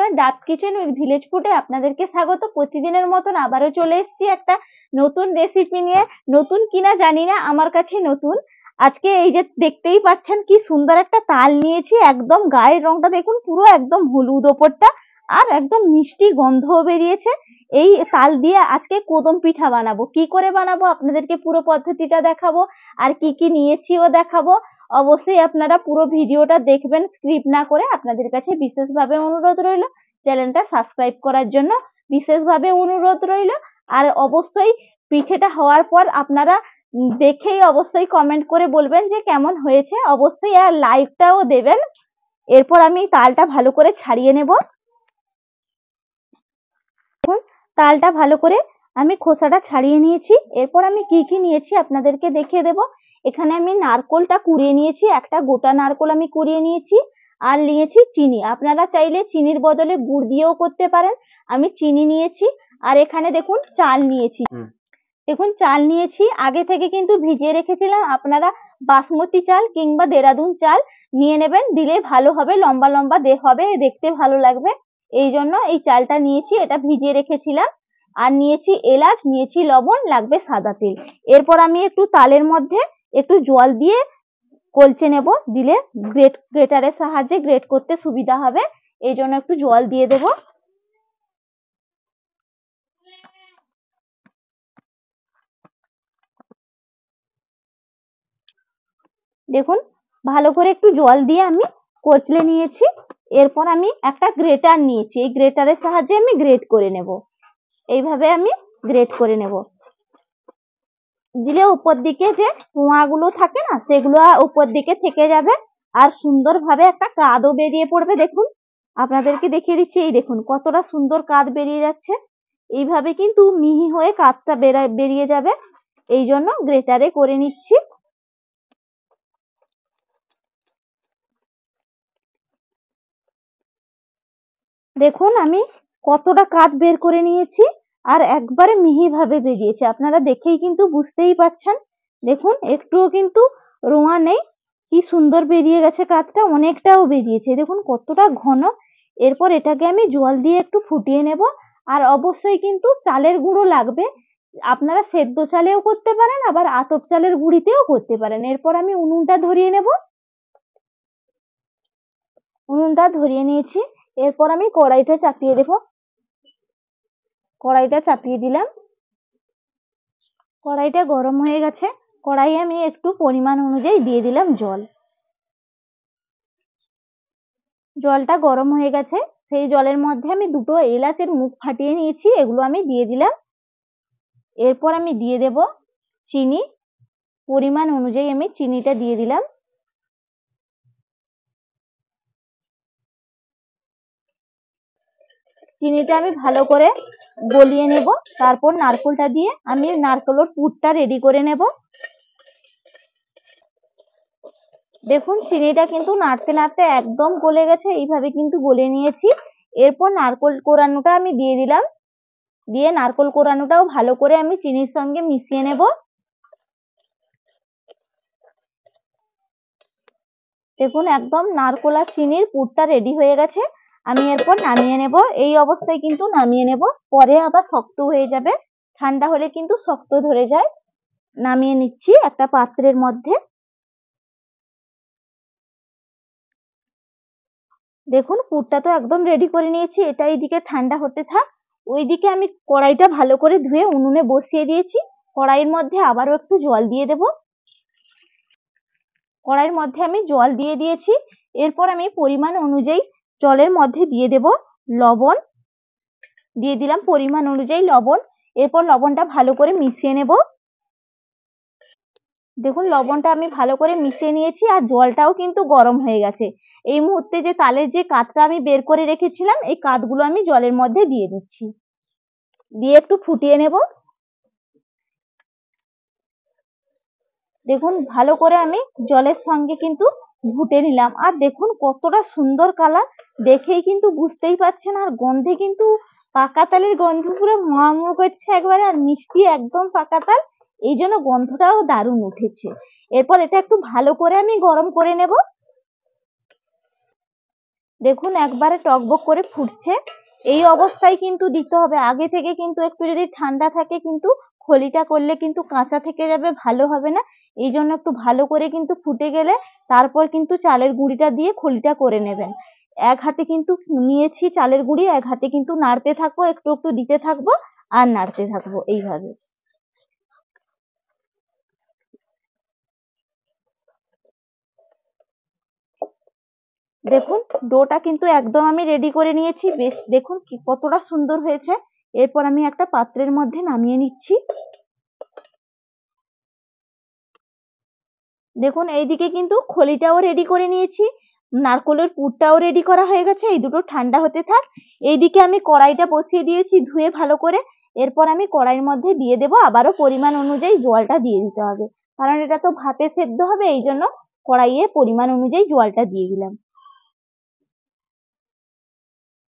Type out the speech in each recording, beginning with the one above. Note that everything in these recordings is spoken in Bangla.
বন্ধুরা, ডাব কিচেন উইথ ভিলেজ ফুডে আপনাদেরকে স্বাগত। প্রতিদিনের মতন আবারও চলে এসেছি একটা নতুন রেসিপি নিয়ে। নতুন কিনা জানি না, আমার কাছে নতুন। আজকে এই যে দেখতেই পাচ্ছেন কি সুন্দর একটা তাল নিয়েছি। একদম গায়ের রংটা দেখুন, পুরো একদম হলুদ ওপরটা, আর একদম মিষ্টি গন্ধ বেরিয়েছে। এই তাল দিয়ে আজকে কদম পিঠা বানাবো। কি করে বানাবো আপনাদেরকে পুরো পদ্ধতিটা দেখাবো, আর কি কি নিয়েছিও দেখাবো। অবশ্যই আপনারা পুরো ভিডিওটা দেখবেন স্কিপ না করে। আপনাদের কাছে বিশেষভাবে অনুরোধ রইল চ্যানেলটা সাবস্ক্রাইব করার জন্য, বিশেষভাবে অনুরোধ রইল। আর অবশ্যই পিঠেটা হওয়ার পর আপনারা দেখেই অবশ্যই কমেন্ট করে বলবেন যে কেমন হয়েছে। অবশ্যই আর লাইকটাও দেবেন। এরপর আমি তালটা ভালো করে ছাড়িয়ে নেব। তালটা ভালো করে আমি খোসাটা ছাড়িয়ে নিয়েছি। এরপর আমি কি কি নিয়েছি আপনাদেরকে দেখিয়ে দেব। এখানে আমি নারকোলটা কুড়িয়ে নিয়েছি, একটা গোটা নারকোল আমি কুড়িয়ে নিয়েছি। আর নিয়েছি চিনি, আপনারা চাইলে চিনির বদলে গুড় দিয়েও করতে পারেন। আমি চিনি নিয়েছি। আর এখানে দেখুন চাল নিয়েছি। দেখুন চাল নিয়েছি, আগে থেকে কিন্তু ভিজিয়ে রেখেছিলাম। আপনারা বাসমতি চাল কিংবা দেরাদুন চাল নিয়ে নেবেন, দিলে ভালো হবে, লম্বা লম্বা হবে, দেখতে ভালো লাগবে। এই জন্য এই চালটা নিয়েছি, এটা ভিজিয়ে রেখেছিলাম। আর নিয়েছি এলাচ, নিয়েছি লবণ, লাগবে সাদা তেল। এরপর আমি একটু তালের মধ্যে একটু জল দিয়ে কলচে নেব, দিলে গ্রেটারের সাহায্যে গ্রেট করতে সুবিধা হবে। এই জন্য একটু জল দিয়ে দেব। দেখুন ভালো করে একটু জল দিয়ে আমি কচলে নিয়েছি। এরপর আমি একটা গ্রেটার নিয়েছি, এই গ্রেটারের সাহায্যে আমি গ্রেট করে নেব। এইভাবে আমি গ্রেট করে নেব, দিলে উপর দিকে যে পোয়াগুলো থাকে না, সেগুলো উপর দিকে থেকে যাবে। আর সুন্দরভাবে একটা কাদও বেরিয়ে পড়বে। দেখুন আপনাদেরকে দেখিয়ে দিচ্ছি, এই দেখুন কতটা সুন্দর কাদ বেরিয়ে যাচ্ছে। এইভাবে কিন্তু মিহি হয়ে কাদটা বেরিয়ে যাবে। এই জন্য গ্রেটারে করে নিচ্ছি। দেখুন আমি কতটা কাঠ বের করে নিয়েছি, আর একবারে মিহি ভাবে বেরিয়েছে। আপনারা দেখেই কিন্তু বুঝতেই পাচ্ছেন। দেখুন একটুও কিন্তু রোঁয়া নেই, কি সুন্দর বেরিয়ে গেছে কাঠটা, অনেকটাও বেরিয়েছে। দেখুন কতটা ঘন। এরপর এটাকে আমি জল দিয়ে একটু ফুটিয়ে নেব। আর অবশ্যই কিন্তু চালের গুঁড়ো লাগবে। আপনারা সেদ্ধ চালেও করতে পারেন, আবার আতপ চালের গুঁড়িতেও করতে পারেন। এরপর আমি উনুনটা ধরিয়ে নেব। উনুনটা ধরিয়ে নিয়েছি। এরপর আমি কড়াইটা চাপিয়ে দেব। কড়াইটা চাপিয়ে দিলাম। কড়াইটা গরম হয়ে গেছে। কড়াইয়ে আমি একটু পরিমাণ অনুযায়ী দিয়ে দিলাম জল। জলটা গরম হয়ে গেছে, সেই জলের মধ্যে আমি দুটো এলাচের মুখ ফাটিয়ে নিয়েছি, এগুলো আমি দিয়ে দিলাম। এরপর আমি দিয়ে দেব চিনি, পরিমাণ অনুযায়ী আমি চিনিটা দিয়ে দিলাম। চিনিটা আমি ভালো করে গলিয়ে নেব। তারপর নারকেলটা দিয়ে আমি নারকেলের পুরটা রেডি করে নেব। দেখুন চিনিটা কিন্তু নাড়তে নাড়তে একদম গলে গেছে, এইভাবে কিন্তু গলে নিয়েছি। এরপর নারকেল কোরানোটা আমি দিয়ে দিলাম, দিয়ে নারকেল কোরানোটাও ভালো করে আমি চিনির সঙ্গে মিশিয়ে নেব। দেখুন একদম নারকেল আর চিনির পুরটা রেডি হয়ে গেছে। আমি এরপর নামিয়ে নেব। এই অবস্থায় কিন্তু নামিয়ে নেব, পরে আবার শক্ত হয়ে যাবে, ঠান্ডা হলে কিন্তু শক্ত ধরে যায়। নামিয়ে নিচ্ছি একটা পাত্রের মধ্যে। দেখুন পুরটা তো একদম রেডি করে নিয়েছি, এটা এইদিকে ঠান্ডা হতে থাক। ওইদিকে আমি কড়াইটা ভালো করে ধুয়ে উনুনে বসিয়ে দিয়েছি। কড়াইয়ের মধ্যে আবারও একটু জল দিয়ে দেব। কড়াইয়ের মধ্যে আমি জল দিয়ে দিয়েছি। এরপর আমি পরিমাণ অনুযায়ী জলের মধ্যে দিয়ে দেব লবণ। দিয়ে দিলাম পরিমাণ অনুযায়ী লবণ। এরপর লবণটা ভালো করে মিশিয়ে নেব। দেখুন লবণটা আমি ভালো করে মিশিয়ে নিয়েছি, আর জলটাও কিন্তু গরম হয়ে গেছে। এই মুহূর্তে যে তালের যে কাঠটা আমি বের করে রেখেছিলাম, এই কাঠগুলো আমি জলের মধ্যে দিয়ে দিচ্ছি, দিয়ে একটু ফুটিয়ে নেব। দেখুন ভালো করে আমি জলের সঙ্গে কিন্তু ঘুটে নিলাম। আর দেখুন কতটা সুন্দর কালার, দেখেই কিন্তু বুঝতেই পারছেন। আর গন্ধে কিন্তু পাকা তালের গন্ধ পুরো মহাম করছে একবারে, আর মিষ্টি একদম পাকা তাল, এই জন্য গন্ধটাও দারুণ উঠেছে। এরপর এটা একটু ভালো করে আমি গরম করে নেব। দেখুন একবারে টকবক করে ফুটছে, এই অবস্থায় কিন্তু দিতে হবে। আগে থেকে কিন্তু একটু যদি ঠান্ডা থাকে কিন্তু খলিটা করলে কিন্তু কাঁচা থেকে যাবে, ভালো হবে না। এই জন্য একটু ভালো করে কিন্তু ফুটে গেলে তারপর কিন্তু চালের গুঁড়িটা দিয়ে খলিটা করে নেবেন। এক হাতে কিন্তু নিয়েছি চালের গুঁড়ি, এক হাতে কিন্তু নাড়তে থাকবো, একটু একটু দিতে থাকবো আর নাড়তে থাকবো এইভাবে। দেখুন ডোটা কিন্তু একদম আমি রেডি করে নিয়েছি, বেশ দেখুন কতটা সুন্দর হয়েছে। এরপর আমি একটা পাত্রের মধ্যে নামিয়ে নিচ্ছি। দেখুন এইদিকে কিন্তু খলিটাও রেডি করে নিয়েছি, নারকোলের পুরটাও রেডি করা হয়ে গেছে। এই দুটো ঠান্ডা হতে থাক। এইদিকে আমি কড়াইটা বসিয়ে দিয়েছি ধুয়ে ভালো করে। এরপর আমি কড়াইয়ের মধ্যে দিয়ে দেবো, আবারও পরিমাণ অনুযায়ী জলটা দিয়ে দিতে হবে, কারণ এটা তো ভাপে সেদ্ধ হবে, এই জন্য কড়াইয়ে পরিমাণ অনুযায়ী জলটা দিয়ে দিলাম।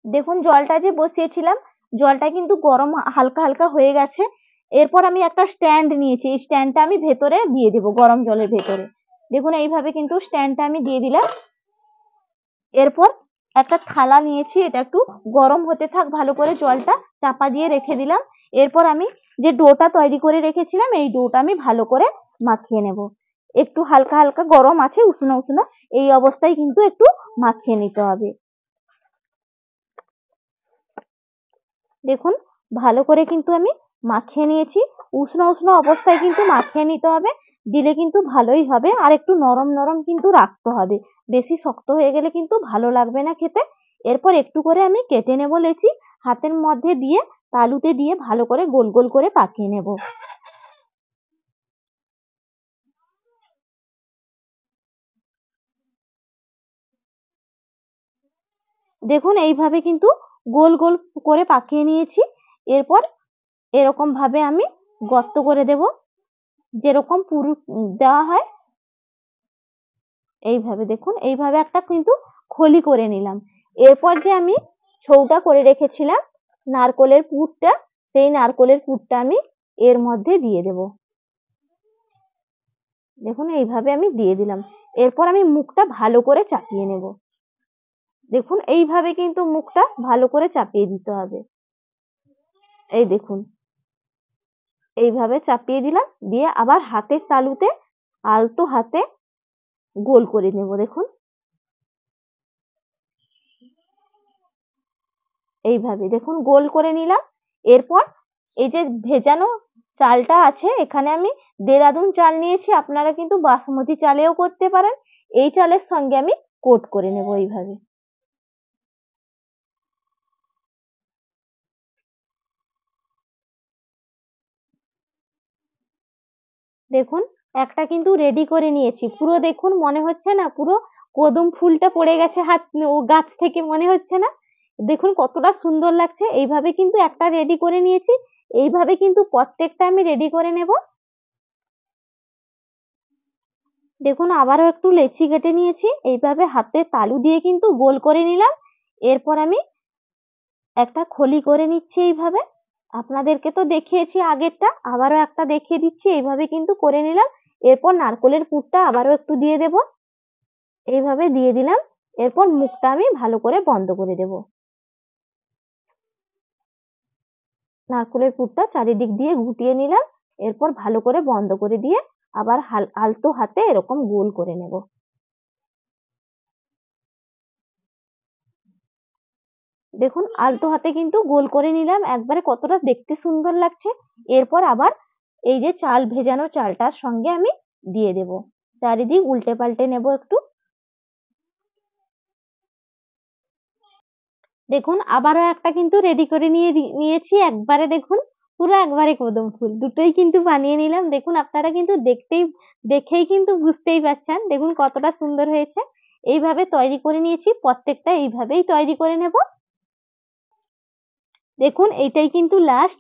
দেখুন জলটা যে বসিয়েছিলাম, জলটা কিন্তু গরম হালকা হালকা হয়ে গেছে। এরপর আমি একটা স্ট্যান্ড নিয়েছি, এই স্ট্যান্ডটা আমি ভেতরে দিয়ে দেবো গরম জলের ভেতরে। দেখুন এইভাবে কিন্তু স্ট্যান্ডটা আমি দিয়ে দিলাম। এরপর একটা থালা নিয়েছি, এটা একটু গরম হতে থাক, ভালো করে জলটা চাপা দিয়ে রেখে দিলাম। এরপর আমি যে ডোটা তৈরি করে রেখেছিলাম, এই ডোটা আমি ভালো করে মাখিয়ে নেব। একটু হালকা হালকা গরম আছে, উষ্ণ উষ্ণ, এই অবস্থায় কিন্তু একটু মাখিয়ে নিতে হবে। দেখুন ভালো করে কিন্তু আমি মাখিয়ে নিয়েছি। উষ্ণ উষ্ণ অবস্থায় কিন্তু মাখিয়ে নিতে হবে, দিলে কিন্তু ভালোই হবে। আর একটু নরম নরম কিন্তু রাখতে হবে, বেশি শক্ত হয়ে গেলে কিন্তু ভালো লাগবে না খেতে। এরপর একটু করে আমি কেটে নেব লেচি, হাতের মধ্যে দিয়ে তালুতে দিয়ে ভালো করে গোল গোল করে পাকিয়ে নেব। দেখুন এইভাবে কিন্তু গোল গোল করে পাকিয়ে নিয়েছি। এরপর এরকম ভাবে আমি গর্ত করে দেব, যেরকম পুর দেওয়া হয় এইভাবে। দেখুন এইভাবে একটা কিন্তু খলি করে নিলাম। এরপর যে আমি ছৌটা করে রেখেছিলাম নারকোলের পুরটা, সেই নারকোলের পুরটা আমি এর মধ্যে দিয়ে দেব। দেখুন এইভাবে আমি দিয়ে দিলাম। এরপর আমি মুখটা ভালো করে চাপিয়ে নেব। দেখুন এইভাবে কিন্তু মুখটা ভালো করে চাপিয়ে দিতে হবে। এই দেখুন এইভাবে চাপিয়ে দিলাম, দিয়ে আবার হাতের তালুতে আলতো হাতে গোল করে নেব। দেখুন এইভাবে দেখুন গোল করে নিলাম। এরপর এই যে ভেজানো চালটা আছে, এখানে আমি দেরাদুন চাল নিয়েছি, আপনারা কিন্তু বাসমতি চালেও করতে পারেন। এই চালের সঙ্গে আমি কোট করে নেব এইভাবে। দেখুন একটা কিন্তু রেডি করে নিয়েছি, পুরো দেখুন মনে হচ্ছে না পুরো কদম ফুলটা পড়ে গেছে হাত ও গাছ থেকে, মনে হচ্ছে না? দেখুন কতটা সুন্দর লাগছে। এইভাবে কিন্তু একটা রেডি করে নিয়েছি, এইভাবে কিন্তু প্রত্যেকটা আমি রেডি করে নেব। দেখুন আবারও একটু লেচি কেটে নিয়েছি, এইভাবে হাতে তালু দিয়ে কিন্তু গোল করে নিলাম। এরপর আমি একটা খলি করে নিচ্ছি এইভাবে। আপনাদেরকে তো দেখিয়েছি আগেরটা, আবারও একটা দেখিয়ে দিচ্ছি, এইভাবে কিন্তু করে নিলাম। এরপর নারকোলের পুরটা আবারও একটু দিয়ে দেব, এইভাবে দিয়ে দিলাম। এরপর মুখটা আমি ভালো করে বন্ধ করে দেব। নারকোলের পুরটা চারিদিক দিয়ে গুটিয়ে নিলাম। এরপর ভালো করে বন্ধ করে দিয়ে আবার আলতো হাতে এরকম গোল করে নেব। দেখুন আলতো হাতে কিন্তু গোল করে নিলাম, একবারে কতটা দেখতে সুন্দর লাগছে। এরপর আবার এই যে চাল ভেজানো চালটার সঙ্গে আমি দিয়ে দেব, চারিদিক উল্টে পাল্টে নেব একটু। দেখুন আবারও একটা কিন্তু রেডি করে নিয়েছি একবারে। দেখুন পুরো একবারে কদম ফুল দুটোই কিন্তু বানিয়ে নিলাম। দেখুন আপনারা কিন্তু দেখেই কিন্তু বুঝতেই পারছেন, দেখুন কতটা সুন্দর হয়েছে। এইভাবে তৈরি করে নিয়েছি, প্রত্যেকটা এইভাবেই তৈরি করে নেব। দেখুন এইটাই কিন্তু লাস্ট,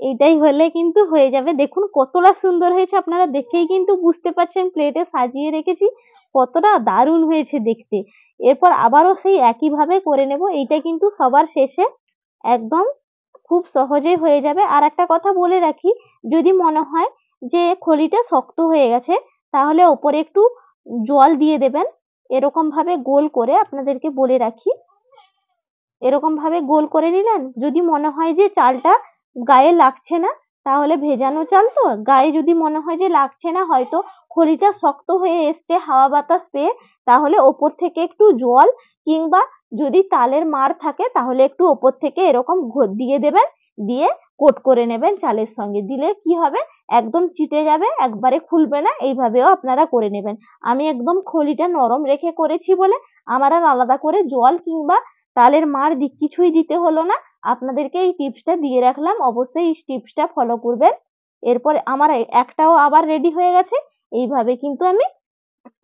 এইটাই হলে কিন্তু হয়ে যাবে। দেখুন কতটা সুন্দর হয়েছে, আপনারা দেখেই কিন্তু বুঝতে পারছেন, প্লেটে সাজিয়ে রেখেছি, কতটা দারুণ হয়েছে দেখতে। এরপর আবারও সেই একইভাবে করে নেব। এইটা কিন্তু সবার শেষে একদম খুব সহজেই হয়ে যাবে। আর একটা কথা বলে রাখি, যদি মনে হয় যে খলিটা শক্ত হয়ে গেছে, তাহলে ওপরে একটু জল দিয়ে দেবেন, এরকম ভাবে গোল করে আপনাদেরকে বলে রাখি, এরকম ভাবে গোল করে নিলেন। যদি মনে হয় যে চালটা গায়ে লাগছে না, তাহলে ভেজানো চাল তো গায়ে যদি মনে হয় যে লাগছে না, হয়তো খড়িটা শক্ত হয়ে এসছে হাওয়া বাতাস পেয়ে, তাহলে ওপর থেকে একটু জল কিংবা যদি তালের মাড় থাকে তাহলে একটু ওপর থেকে এরকম দিয়ে দেবেন, দিয়ে কোট করে নেবেন চালের সঙ্গে। দিলে কি হবে, একদম চিটে যাবে, একবারে খুলবে না। এইভাবেও আপনারা করে নেবেন। আমি একদম খড়িটা নরম রেখে করেছি বলে আমার আর আলাদা করে জল কিংবা তালের মাড় কিছুই দিতে হলো না। আপনাদেরকে এই টিপসটা দিয়ে রাখলাম, অবশ্যই এই টিপসটা ফলো করবেন। এরপরে আমার একটাও আবার রেডি হয়ে গেছে। এইভাবে কিন্তু আমি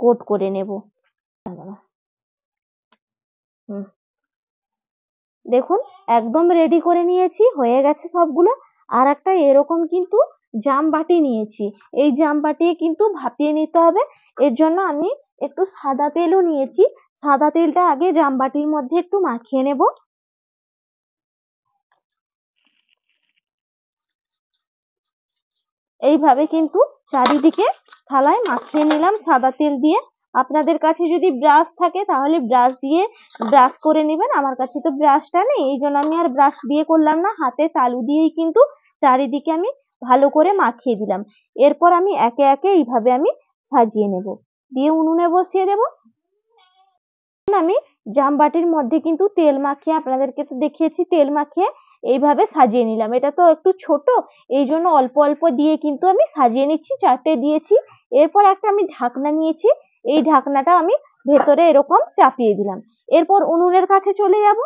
কোট করে নেব। দেখুন একদম রেডি করে নিয়েছি, হয়ে গেছে সবগুলো। আর একটা এরকম কিন্তু জাম বাটি নিয়েছি, এই জাম বাটি কিন্তু ভাপিয়ে নিতে হবে। এর জন্য আমি একটু সাদা তেলও নিয়েছি, সাদা তেলটা আগে জাম বাটির মধ্যে একটু মাখিয়ে নেব। এইভাবে কিন্তু চারিদিকে থালায় মাখিয়ে নিলাম সাদা তেল দিয়ে। আপনাদের কাছে যদি ব্রাশ থাকে তাহলে ব্রাশ দিয়ে ব্রাশ করে নেবেন। আমার কাছে তো ব্রাশটা নেই, এই জন্য আমি আর ব্রাশ দিয়ে করলাম না, হাতে তালু দিয়েই কিন্তু চারিদিকে আমি ভালো করে মাখিয়ে দিলাম। এরপর আমি একে একে এইভাবে আমি সাজিয়ে নেব, দিয়ে উনুনে বসিয়ে দেব। আমি জামবাটির মধ্যে কিন্তু তেল মাখিয়ে, আপনাদেরকে তো দেখিয়েছি তেল মাখিয়ে এইভাবে সাজিয়ে নিলাম। এটা তো একটু ছোট, এই জন্য অল্প অল্প দিয়ে কিন্তু আমি সাজিয়ে নিচ্ছি, 4টে দিয়েছি। এরপর একটা আমি ঢাকনা নিয়েছি, এই ঢাকনাটা আমি ভেতরে এরকম চাপিয়ে দিলাম। এরপর উনুনের কাছে চলে যাব।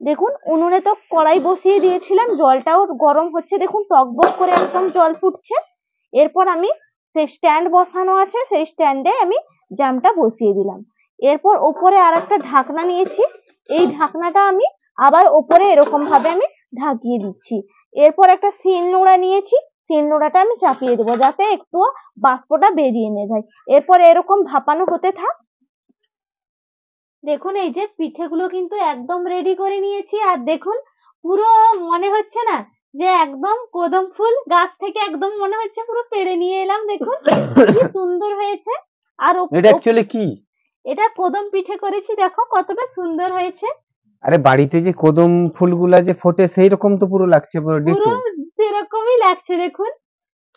দেখুন উনুনে তো কড়াই বসিয়ে দিয়েছিলাম, জলটাও গরম হচ্ছে, দেখুন টকবক করে একদম জল ফুটছে। এরপর আমি সেই স্ট্যান্ড বসানো আছে, সেই স্ট্যান্ডে আমি জামটা বসিয়ে দিলাম। এরপর ওপরে আর একটা ঢাকনা নিয়েছি, এই ঢাকনাটা আমি আবার ওপরে এরকম ভাবে আমি ঢাকিয়ে দিচ্ছি। এরপর একটা শিল নোড়া নিয়েছি, শিল নোড়াটা আমি চাপিয়ে দেবো যাতে একটু বাষ্পটা বেরিয়ে নিয়ে যায়। এরপর এরকম ভাপানো হতে থাক। দেখুন এই যে পিঠেগুলো কিন্তু একদম রেডি করে নিয়েছি। আর দেখুন পুরো মনে হচ্ছে না যে একদম কদম ফুল গাছ থেকে একদম মনে হচ্ছে পুরো পেড়ে নিয়ে এলাম। দেখুন কি সুন্দর হয়েছে। আর এটা অ্যাকচুয়ালি কি? এটা কদম পিঠে করেছি, দেখো কতটা সুন্দর হয়েছে। আরে বাড়িতে যে কদম ফুলগুলা যে ফোটে সেই রকম তো পুরো লাগছে, পুরো পুরো ডিটো। সেরকমই লাগছে, দেখুন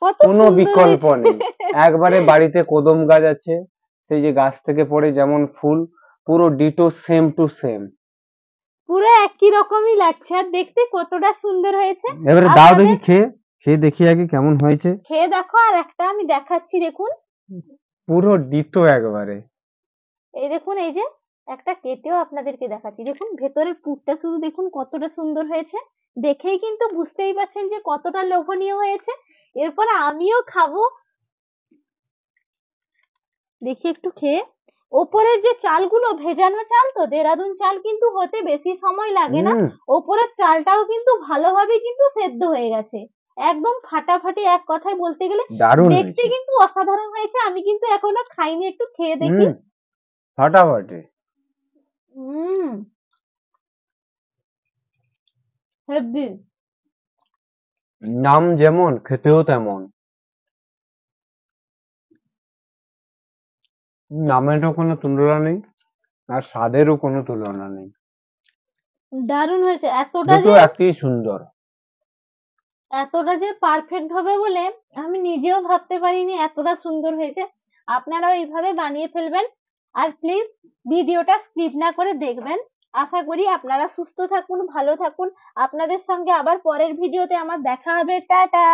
কত কোনো সুন্দর বিকল্প হয়েছে। নেই। একবারে বাড়িতে কদম গাছ আছে, সেই যে গাছ থেকে পড়ে যেমন ফুল, পুরো ডিটো সেম টু সেম। পুরো একই রকমই লাগছে, আর দেখতে কতটা সুন্দর হয়েছে। এবারে দাও আপনাদের দেখি, খেয়ে খেয়ে দেখি আগে কেমন হয়েছে। খেয়ে দেখো, আর একটা আমি দেখাচ্ছি দেখুন। পুরো ডিটো একবারে। এই দেখুন এই যে একটা কেটেও আপনাদেরকে দেখাচ্ছি, দেখুন ভেতরের পুরটা শুধু দেখুন কতটা সুন্দর হয়েছে। দেখেই কিন্তু বুঝতেই পারছেন যে কতটা লোভনীয় হয়েছে। এরপরে আমিও খাবো, দেখি একটু খেয়ে। ওপরের যে চালগুলো ভেজানো চাল, তো দেরাদুন চাল কিন্তু হতে বেশি সময় লাগে না। ওপরের চালটাও কিন্তু ভালোভাবে কিন্তু সেদ্ধ হয়ে গেছে, একদম ফাটাফাটি। এক কথায় বলতে গেলে দারুণ দেখতে হয়েছে। কিন্তু অসাধারণ হয়েছে। আমি কিন্তু এখনো খাইনি, একটু খেয়ে দেখি। ফাটাফাটি। হুম, হেব্বি। নাম যেমন খেতেও তেমন। নামেরও কোনো তুলনা নেই, আর স্বাদেরও কোনো তুলনা নেই। দারুণ হয়েছে। দুটো একই সুন্দর। এতটা যে পারফেক্ট হবে বলে আমি নিজেও ভাবতে পারিনি, এতটা সুন্দর হয়েছে। আপনারাও এইভাবে বানিয়ে ফেলবেন। আর প্লিজ ভিডিওটা স্কিপ না করে দেখবেন। আশা করি আপনারা সুস্থ থাকুন, ভালো থাকুন। আপনাদের সঙ্গে আবার পরের ভিডিওতে আমার দেখা হবে। টাটা।